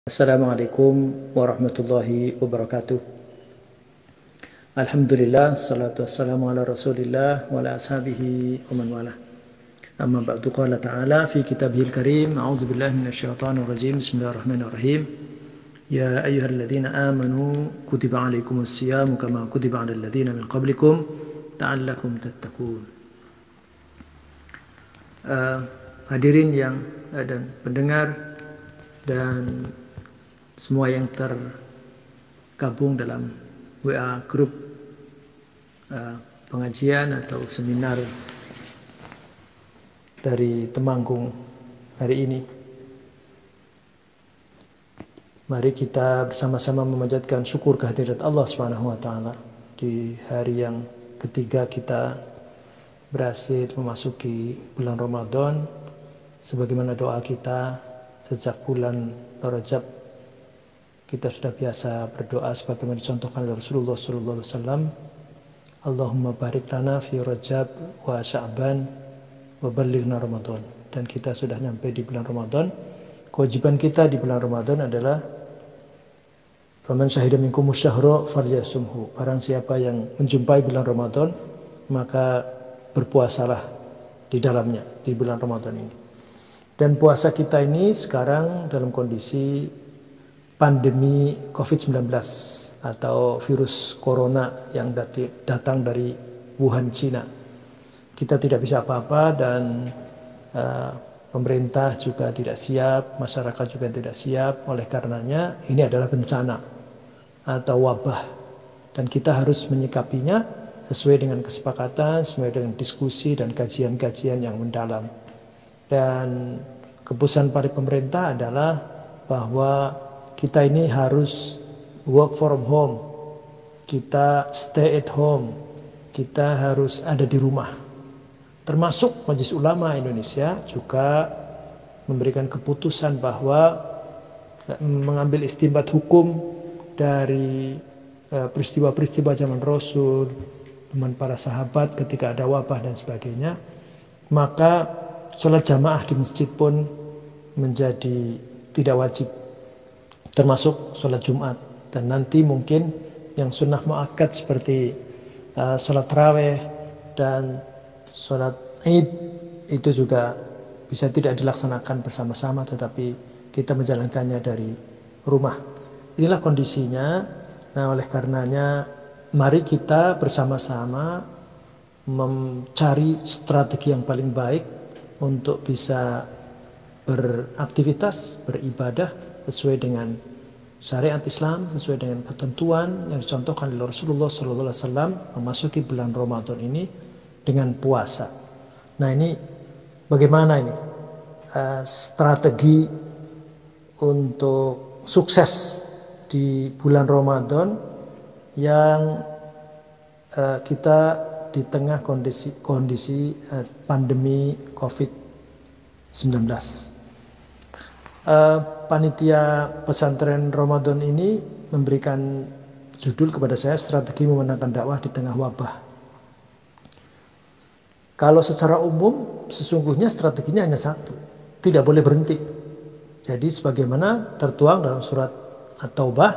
Assalamualaikum warahmatullahi wabarakatuh. Alhamdulillah, salatu wassalamu ala rasulillah wa ala ashabihi wa man wala. Amma ba'du, qala ta'ala fi kitabihil karim, a'udzu billahi minasyaitonir rajim, bismillahirrahmanirrahim. Ya ayyuhalladzina amanu kutiba alaikumus siyamu kama kutiba alal ladzina min qablikum la'allakum tattaqun. Hadirin yang dan pendengar dan semua yang tergabung dalam WA grup pengajian atau seminar dari Temanggung hari ini. Mari kita bersama-sama memanjatkan syukur kehadirat Allah Subhanahu wa taala di hari yang ketiga kita berhasil memasuki bulan Ramadan sebagaimana doa kita sejak bulan Rajab. Kita sudah biasa berdoa sebagaimana dicontohkan oleh Rasulullah SAW. Allahumma barik lana fi Rajab wa Sya'ban wa ballighna Ramadan. Dan kita sudah nyampe di bulan Ramadan. Kewajiban kita di bulan Ramadan adalah faman syahida minkum syahra falyasumhu. Barang siapa yang menjumpai bulan Ramadan, maka berpuasalah di dalamnya di bulan Ramadan ini. Dan puasa kita ini sekarang dalam kondisi pandemi COVID-19 atau virus corona yang datang dari Wuhan, Cina. Kita tidak bisa apa-apa dan pemerintah juga tidak siap, masyarakat juga tidak siap. Oleh karenanya ini adalah bencana atau wabah dan kita harus menyikapinya sesuai dengan kesepakatan, sesuai dengan diskusi dan kajian-kajian yang mendalam. Dan keputusan dari pemerintah adalah bahwa kita ini harus work from home, kita stay at home, kita harus ada di rumah. Termasuk Majelis Ulama Indonesia juga memberikan keputusan bahwa mengambil istinbat hukum dari peristiwa-peristiwa zaman Rasul, zaman para sahabat ketika ada wabah dan sebagainya, maka sholat jamaah di masjid pun menjadi tidak wajib, termasuk sholat Jumat. Dan nanti mungkin yang sunnah muakkad seperti sholat tarawih dan sholat Id itu juga bisa tidak dilaksanakan bersama-sama, tetapi kita menjalankannya dari rumah. Inilah kondisinya. Nah, oleh karenanya mari kita bersama-sama mencari strategi yang paling baik untuk bisa beraktivitas, beribadah sesuai dengan syariat Islam, sesuai dengan ketentuan yang dicontohkan oleh Rasulullah SAW memasuki bulan Ramadan ini dengan puasa. Nah, ini bagaimana ini strategi untuk sukses di bulan Ramadan yang kita di tengah kondisi pandemi COVID-19. Panitia pesantren Ramadan ini memberikan judul kepada saya, strategi memenangkan dakwah di tengah wabah. Kalau secara umum sesungguhnya strateginya hanya satu, tidak boleh berhenti. Jadi sebagaimana tertuang dalam surat At-Taubah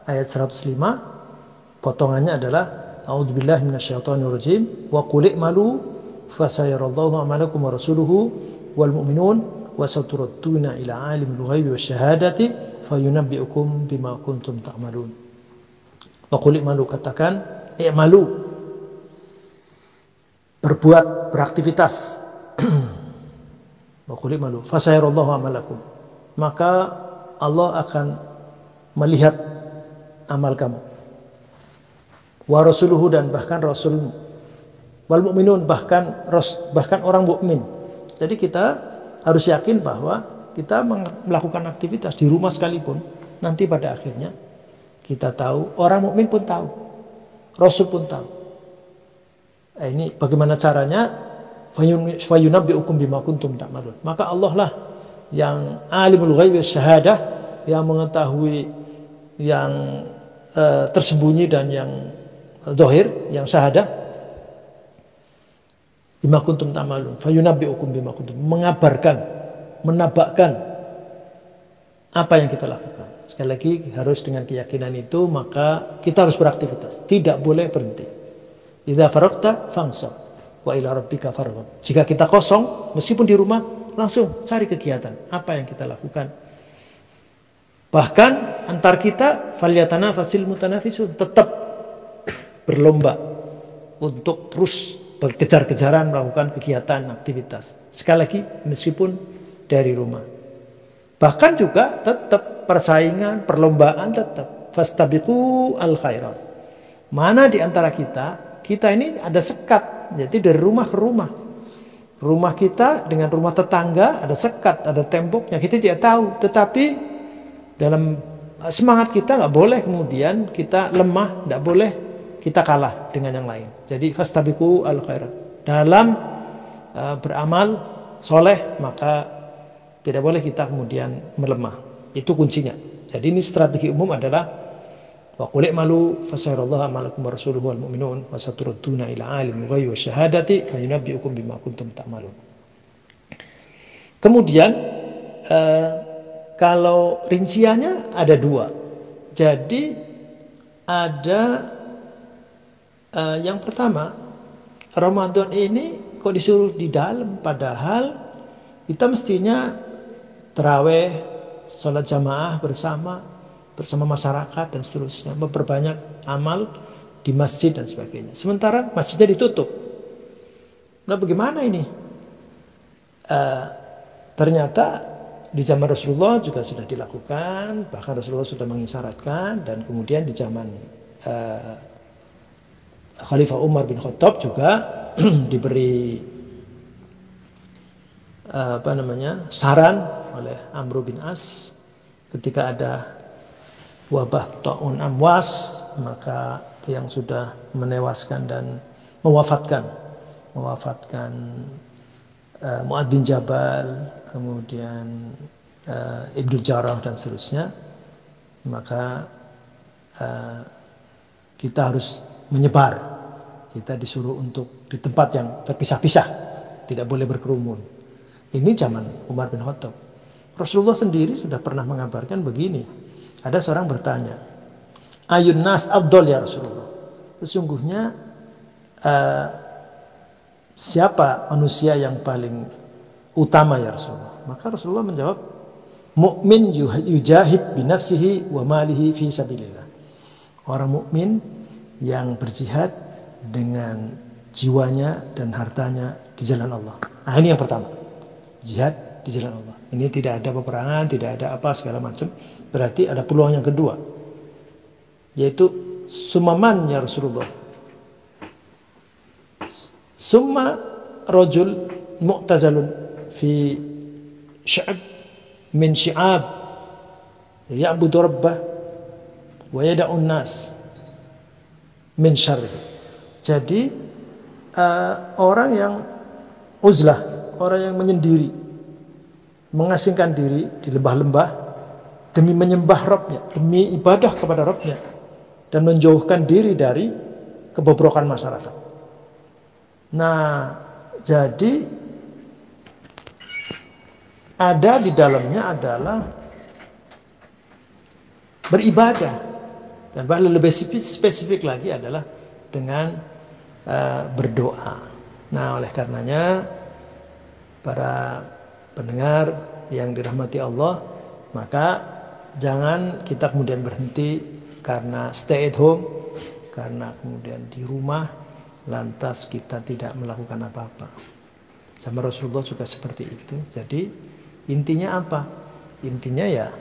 ayat 105, potongannya adalah a'udzubillahi minasyaitonirrajim wa qul i'malu fasayarallahu a'malakum wa rasuluhu wal mu'minun wa saturadduna ila alimil ghaibi wasyahadati fayunabbi'ukum bima kuntum ta'malun. Wa qul i'malu, katakan i'malu, berbuat, beraktivitas. Wa qul i'malu fasayarallahu a'malakum, maka Allah akan melihat amal kamu. Wa rasuluhu, dan bahkan rasulmu. Wal mu'minun, bahkan orang mukmin. Jadi kita harus yakin bahwa kita melakukan aktivitas di rumah sekalipun, nanti pada akhirnya kita tahu, orang mukmin pun tahu, Rasul pun tahu. Ini bagaimana caranya? Fayunabbi'ukum bima kuntum ta'malun. Maka Allah lah yang alimul ghaibi wasyahadah, yang mengetahui yang tersembunyi dan yang zahir, yang syahadah. Bima kuntum ta'malun, fayunabbi'ukum bima kuntum, mengabarkan, menabakkan apa yang kita lakukan. Sekali lagi harus dengan keyakinan itu, maka kita harus beraktivitas, tidak boleh berhenti. Idza faragta fansab wa ila rabbika farghab. Jika kita kosong, meskipun di rumah, langsung cari kegiatan. Apa yang kita lakukan? Bahkan antar kita falyatanafasil mutanafisun, tetap berlomba untuk terus berkejar-kejaran melakukan kegiatan aktivitas. Sekali lagi meskipun dari rumah. Bahkan juga tetap persaingan, perlombaan tetap. Fastabiqu al khairat. Mana di antara kita ini ada sekat. Jadi dari rumah ke rumah. Rumah kita dengan rumah tetangga ada sekat, ada temboknya. Kita tidak tahu. Tetapi dalam semangat kita nggak boleh kemudian kita lemah, nggak boleh kita kalah dengan yang lain. Jadi fastabiqu al khairat. Dalam beramal soleh, maka tidak boleh kita kemudian melemah. Itu kuncinya. Jadi ini strategi umum adalah wa qul i'malu fasayarallahu amalakum wa rasuluhu wal mu'minun wa saturadduna ila alimil ghaibi wasyahadati fayunabbi'ukum bima kuntum ta'malun. Kemudian kalau rinciannya ada dua. Jadi ada yang pertama, Ramadan ini kok disuruh di dalam, padahal kita mestinya tarawih, sholat jamaah bersama masyarakat dan seterusnya, memperbanyak amal di masjid dan sebagainya. Sementara masjidnya ditutup. Nah, bagaimana ini? Ternyata di zaman Rasulullah juga sudah dilakukan, bahkan Rasulullah sudah mengisyaratkan, dan kemudian di zaman Khalifah Umar bin Khattab juga diberi saran oleh Amr bin As ketika ada wabah ta'un amwas, maka yang sudah menewaskan dan mewafatkan Mu'adz bin Jabal, kemudian Ibnu Jarrah dan seterusnya, maka kita harus menyebar. Kita disuruh untuk di tempat yang terpisah-pisah, tidak boleh berkerumun. Ini zaman Umar bin Khattab. Rasulullah sendiri sudah pernah mengabarkan begini. Ada seorang bertanya, ayun nas afdal ya Rasulullah. Sesungguhnya siapa manusia yang paling utama ya Rasulullah? Maka Rasulullah menjawab, mukmin yujahid bi nafsihi wa malihi fi sabilillah. Orang mukmin yang berjihad dengan jiwanya dan hartanya di jalan Allah. Nah, ini yang pertama. Jihad di jalan Allah. Ini tidak ada peperangan, tidak ada apa segala macam. Berarti ada peluang yang kedua, yaitu sumaman ya Rasulullah. Summa rajul mu'tazalun fi sya'ab min syi'ab ya'budu rabbah wa yada'un nas min syarri. Jadi orang yang uzlah, orang yang menyendiri, mengasingkan diri di lembah-lembah demi menyembah Rabbnya, demi ibadah kepada Rabbnya, dan menjauhkan diri dari kebobrokan masyarakat. Nah, jadi ada di dalamnya adalah beribadah, dan bahkan lebih spesifik lagi adalah dengan berdoa. Nah, oleh karenanya para pendengar yang dirahmati Allah, maka jangan kita kemudian berhenti karena stay at home, karena kemudian di rumah lantas kita tidak melakukan apa-apa. Sama Rasulullah juga seperti itu. Jadi intinya apa? Intinya ya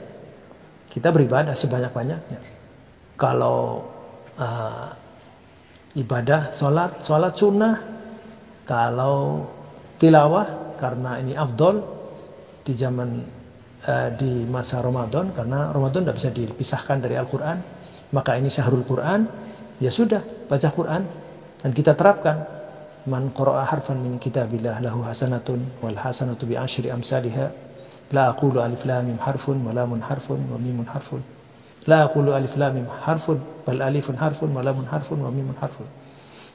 kita beribadah sebanyak-banyaknya. Kalau ibadah, sholat sunnah, kalau tilawah karena ini afdol di zaman di masa Ramadan, karena Ramadan tidak bisa dipisahkan dari Al-Quran, maka ini syahrul Quran, ya sudah baca Quran dan kita terapkan. Man qara'a harfan min kitabillah lahu hasanatun wal hasanatu bi asyri amsalha la aqulu alif lam mim harfun wa lamun harfun wa mimun harfun la aqulu alif lam mim harfun bal alifun harfun wa lamun harfun wa mimun harfun.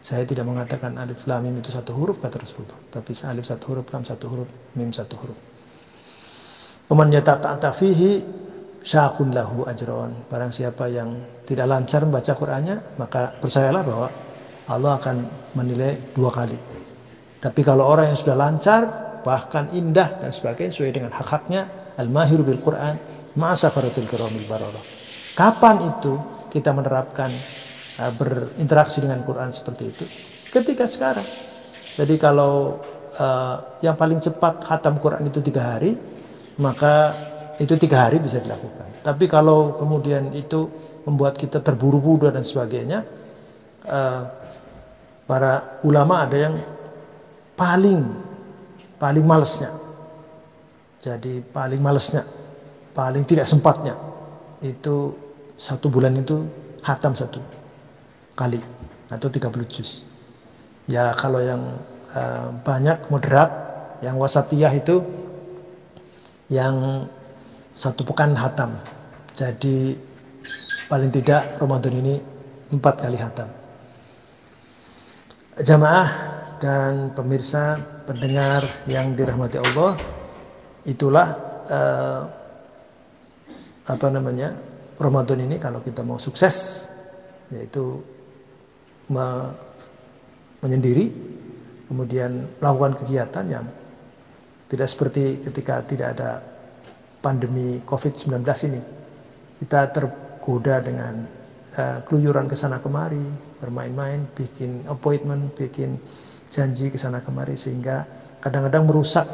Saya tidak mengatakan alif lam mim itu satu huruf kata Rasulullah, tapi alif satu huruf, lam satu huruf, mim satu huruf. Man yata'ata fihi syaqun lahu ajron. Barang siapa yang tidak lancar membaca Qur'annya, maka percayalah bahwa Allah akan menilai 2 kali. Tapi kalau orang yang sudah lancar, bahkan indah dan sebagainya sesuai dengan hak-haknya, al-mahir bil Qur'an ma'a safaratil kiramil bararah. Kapan itu kita menerapkan berinteraksi dengan Quran seperti itu? Ketika sekarang. Jadi kalau yang paling cepat khatam Quran itu 3 hari, maka itu 3 hari bisa dilakukan. Tapi kalau kemudian itu membuat kita terburu-buru dan sebagainya, para ulama ada yang paling malesnya. Jadi paling malesnya, paling tidak sempatnya itu 1 bulan itu khatam 1 kali atau 30 juz. Ya kalau yang banyak moderat, yang wasatiyah itu yang 1 pekan khatam. Jadi paling tidak Ramadan ini 4 kali khatam. Jamaah dan pemirsa pendengar yang dirahmati Allah, itulah Ramadan ini kalau kita mau sukses, yaitu menyendiri, kemudian melakukan kegiatan yang tidak seperti ketika tidak ada pandemi COVID-19 ini. Kita tergoda dengan keluyuran ke sana kemari, bermain-main, bikin appointment, bikin janji ke sana kemari, sehingga kadang-kadang merusak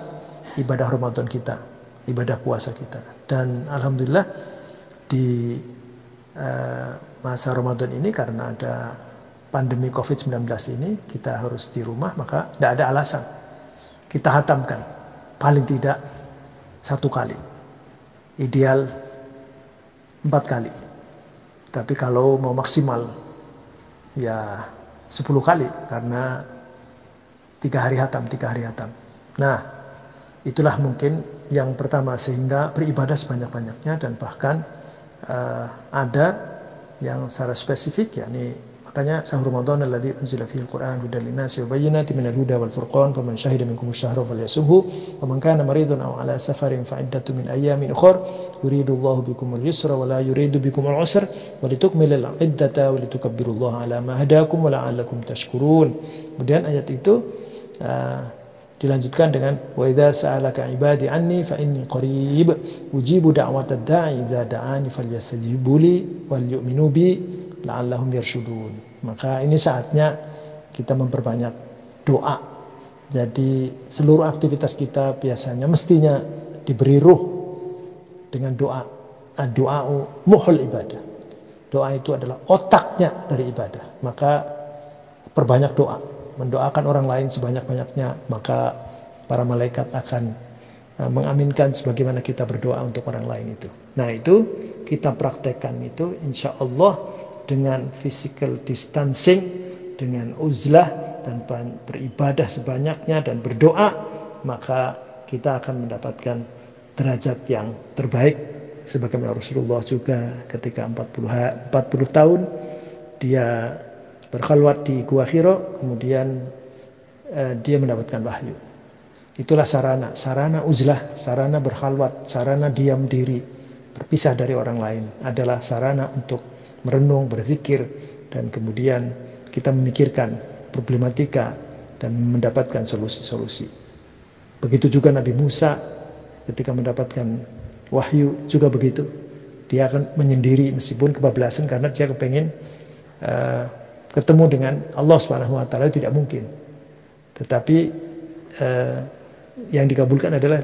ibadah Ramadan kita, ibadah puasa kita. Dan alhamdulillah di masa Ramadan ini karena ada pandemi COVID-19 ini, kita harus di rumah, maka tidak ada alasan kita hatamkan paling tidak 1 kali, ideal 4 kali. Tapi kalau mau maksimal ya 10 kali, karena 3 hari hatam. Nah, itulah mungkin yang pertama, sehingga beribadah sebanyak-banyaknya. Dan bahkan ada yang secara spesifik, yakni makanya syahrul Ramadan alladzi unzila fihi al-Qur'an hudan lin-nasi wa bayyinatin minal huda wal furqan faman syahida minkum asy-syahra falyasumhu wa man kana maridan aw ala safarin fa iddatun min ayyamin ukhra yuridullahu bikumul yusra wa la yuridu bikumul usra wa litukmilul iddata wa litukabbirullaha ala ma hadakum wa la'allakum tashkurun. Kemudian ayat itu dilanjutkan dengan wa idza sa'alaka ibadi anni fa inni qarib ujibu da'watad da'i idza da'ani falyastajibu li wal yu'minu bi la'allahum yarshudun. Maka ini saatnya kita memperbanyak doa. Jadi seluruh aktivitas kita biasanya mestinya diberi ruh dengan doa. Ad-du'a'u muhul ibadah. Doa itu adalah otaknya dari ibadah. Maka perbanyak doa, mendoakan orang lain sebanyak-banyaknya, maka para malaikat akan mengaminkan sebagaimana kita berdoa untuk orang lain itu. Nah, itu kita praktekkan itu insya Allah dengan physical distancing, dengan uzlah, dan beribadah sebanyaknya dan berdoa, maka kita akan mendapatkan derajat yang terbaik. Sebagaimana Rasulullah juga ketika 40 tahun dia berkhalwat di Gua Hira, kemudian dia mendapatkan wahyu. Itulah sarana uzlah, sarana berkhalwat, sarana diam diri, berpisah dari orang lain, adalah sarana untuk merenung, berzikir, dan kemudian kita memikirkan problematika dan mendapatkan solusi-solusi. Begitu juga Nabi Musa ketika mendapatkan wahyu juga begitu. Dia akan menyendiri meskipun kebablasan, karena dia kepengen ketemu dengan Allah SWT, itu tidak mungkin. Tetapi yang dikabulkan adalah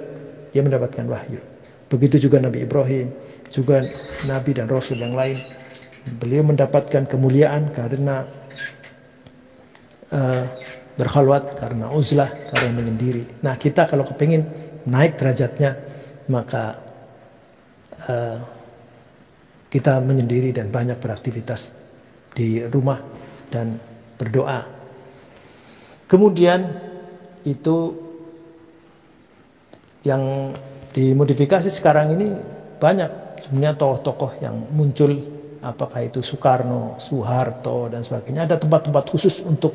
dia mendapatkan wahyu. Begitu juga Nabi Ibrahim, juga Nabi dan Rasul yang lain. Beliau mendapatkan kemuliaan karena berkhalwat, karena uzlah, karena menyendiri. Nah, kita kalau kepingin naik derajatnya, maka kita menyendiri dan banyak beraktivitas di rumah dan berdoa. Kemudian itu yang dimodifikasi sekarang ini banyak sebenarnya tokoh-tokoh yang muncul, apakah itu Soekarno, Soeharto, dan sebagainya. Ada tempat-tempat khusus untuk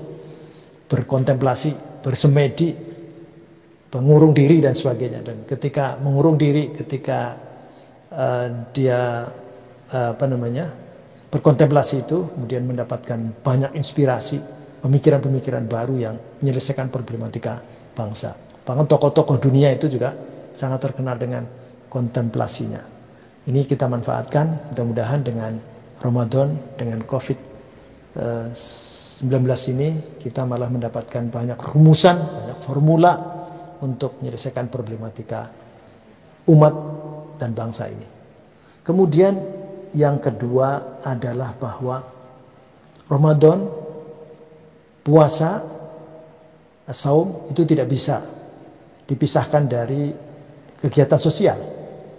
berkontemplasi, bersemedi, mengurung diri dan sebagainya. Dan ketika mengurung diri, ketika dia berkontemplasi itu, kemudian mendapatkan banyak inspirasi, pemikiran-pemikiran baru yang menyelesaikan problematika bangsa. Bahkan tokoh-tokoh dunia itu juga sangat terkenal dengan kontemplasinya. Ini kita manfaatkan, mudah-mudahan dengan Ramadan, dengan COVID-19 ini, kita malah mendapatkan banyak rumusan, banyak formula untuk menyelesaikan problematika umat dan bangsa ini. Kemudian yang kedua adalah bahwa Ramadan, puasa, saum itu tidak bisa dipisahkan dari kegiatan sosial.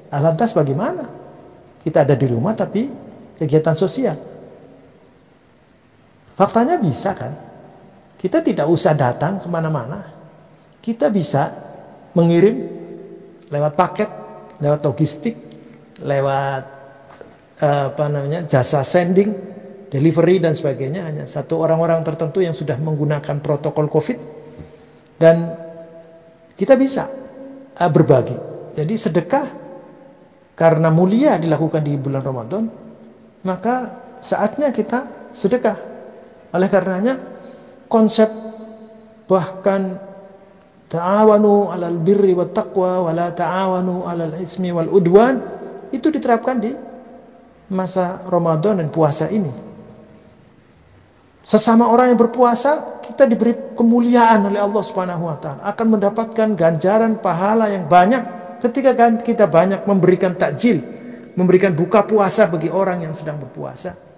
Lantas bagaimana? Kita ada di rumah tapi kegiatan sosial. Faktanya bisa kan? Kita tidak usah datang kemana-mana. Kita bisa mengirim lewat paket, lewat logistik, lewat jasa sending, delivery dan sebagainya. Hanya satu orang-orang tertentu yang sudah menggunakan protokol COVID, dan kita bisa berbagi. Jadi sedekah karena mulia dilakukan di bulan Ramadan, maka saatnya kita sedekah. Oleh karenanya konsep bahkan ta'awanu 'alal birri wat taqwa wa la ta'awanu 'alal ismi wal udwan itu diterapkan di masa Ramadan dan puasa ini. Sesama orang yang berpuasa, kita diberi kemuliaan oleh Allah Subhanahu wa taala, akan mendapatkan ganjaran pahala yang banyak ketika kita banyak memberikan takjil, memberikan buka puasa bagi orang yang sedang berpuasa.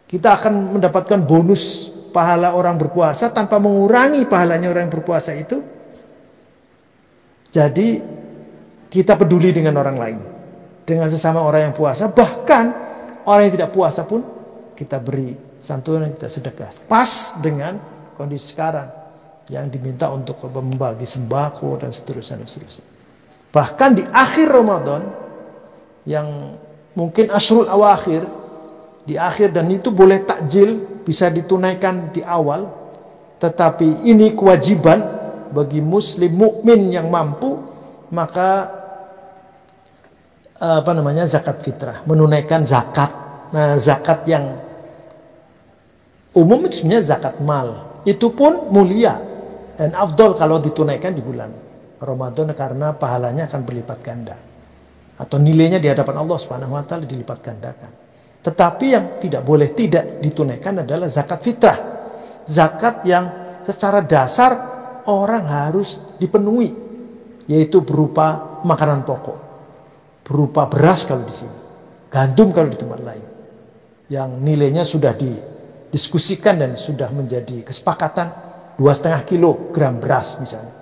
Kita akan mendapatkan bonus pahala orang berpuasa tanpa mengurangi pahalanya orang yang berpuasa itu. Jadi kita peduli dengan orang lain, dengan sesama orang yang puasa, bahkan orang yang tidak puasa pun kita beri santunan, kita sedekah. Pas dengan kondisi sekarang yang diminta untuk membagi sembako dan seterusnya. Bahkan di akhir Ramadan yang mungkin asyrul awakhir, di akhir, dan itu boleh takjil, bisa ditunaikan di awal, tetapi ini kewajiban bagi muslim mukmin yang mampu, maka zakat fitrah, menunaikan zakat. Nah, zakat yang umum itu sebenarnya zakat mal. Itu pun mulia dan afdol kalau ditunaikan di bulan Ramadan karena pahalanya akan berlipat ganda. Atau nilainya di hadapan Allah Subhanahu wa taala dilipat gandakan. Tetapi yang tidak boleh tidak ditunaikan adalah zakat fitrah. Zakat yang secara dasar orang harus dipenuhi, yaitu berupa makanan pokok, berupa beras kalau di sini, gandum kalau di tempat lain, yang nilainya sudah didiskusikan dan sudah menjadi kesepakatan 2,5 kilogram beras misalnya.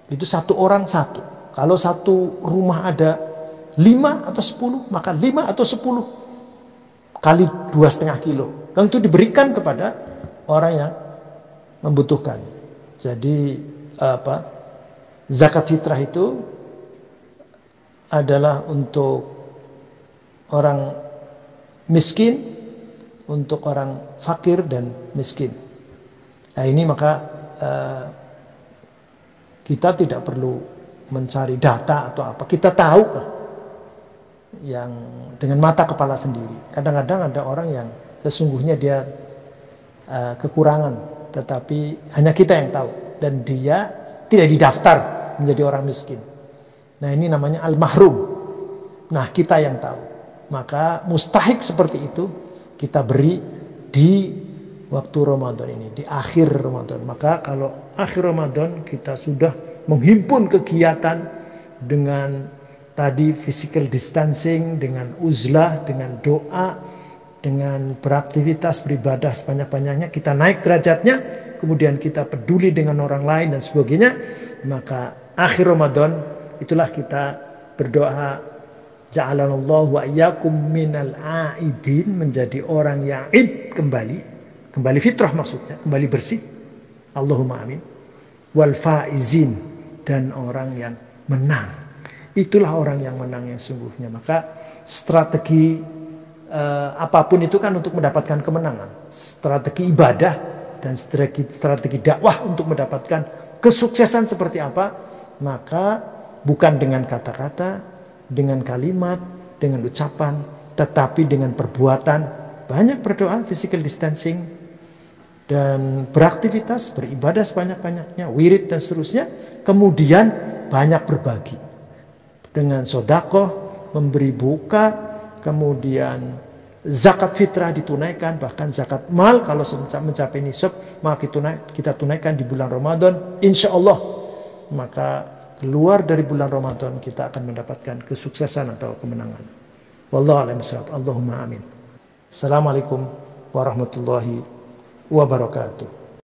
Itu satu orang satu. Kalau satu rumah ada 5 atau 10, maka 5 atau 10 kali 2,5 kilo. Yang itu diberikan kepada orang yang membutuhkan. Jadi zakat fitrah itu adalah untuk orang miskin, untuk orang fakir dan miskin. Nah ini maka kita tidak perlu mencari data atau apa. Kita tahu yang dengan mata kepala sendiri. Kadang-kadang ada orang yang sesungguhnya dia kekurangan, tetapi hanya kita yang tahu, dan dia tidak didaftar menjadi orang miskin. Nah ini namanya al-mahrum. Nah kita yang tahu, maka mustahik seperti itu kita beri di waktu Ramadan ini, di akhir Ramadan. Maka kalau akhir Ramadan kita sudah menghimpun kegiatan dengan tadi physical distancing, dengan uzlah, dengan doa, dengan beraktivitas beribadah sebanyak-banyaknya, kita naik derajatnya, kemudian kita peduli dengan orang lain dan sebagainya, maka akhir Ramadan itulah kita berdoa, ja'alanallahu wa iyyakum minal aidin, menjadi orang yang id, kembali fitrah maksudnya, kembali bersih. Allahumma amin. Wal faizin, dan orang yang menang. Itulah orang yang menang yang sungguhnya. Maka strategi apapun itu kan untuk mendapatkan kemenangan. Strategi ibadah dan strategi dakwah untuk mendapatkan kesuksesan seperti apa? Maka bukan dengan kata-kata, dengan kalimat, dengan ucapan, tetapi dengan perbuatan. Banyak berdoa, physical distancing, dan beraktivitas, beribadah sebanyak-banyaknya, wirid dan seterusnya. Kemudian banyak berbagi dengan sedekah, memberi buka, kemudian zakat fitrah ditunaikan, bahkan zakat mal kalau mencapai nisab maka kita tunaikan di bulan Ramadan, insya Allah. Maka keluar dari bulan Ramadan kita akan mendapatkan kesuksesan atau kemenangan. Wallahu a'lam bishawab. Allahumma amin. Assalamualaikum warahmatullahi wabarakatuh.